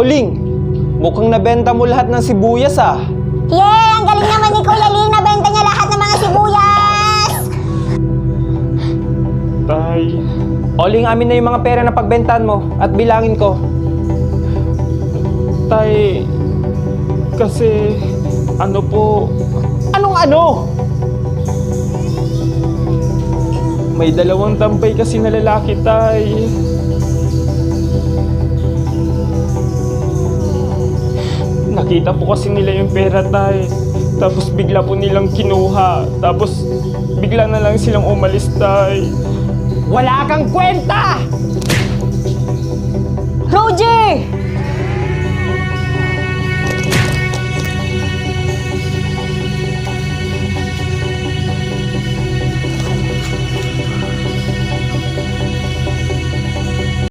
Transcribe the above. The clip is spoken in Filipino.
Ling, mukhang nabenta mo lahat ng sibuyas ah. Yay! Ang galing naman ni Kuya Ling! Nabenta niya lahat ng mga sibuyas! Tay, Ling, amin na yung mga pera na pagbentahan mo at bilangin ko. tay, kasi ano po, Anong ano? may dalawang tampay kasi na lalaki, tay. Nakita po kasi nila yung pera, tay. Tapos bigla po nilang kinuha. Tapos bigla na lang silang umalis, tay. Wala kang kwenta! Roger!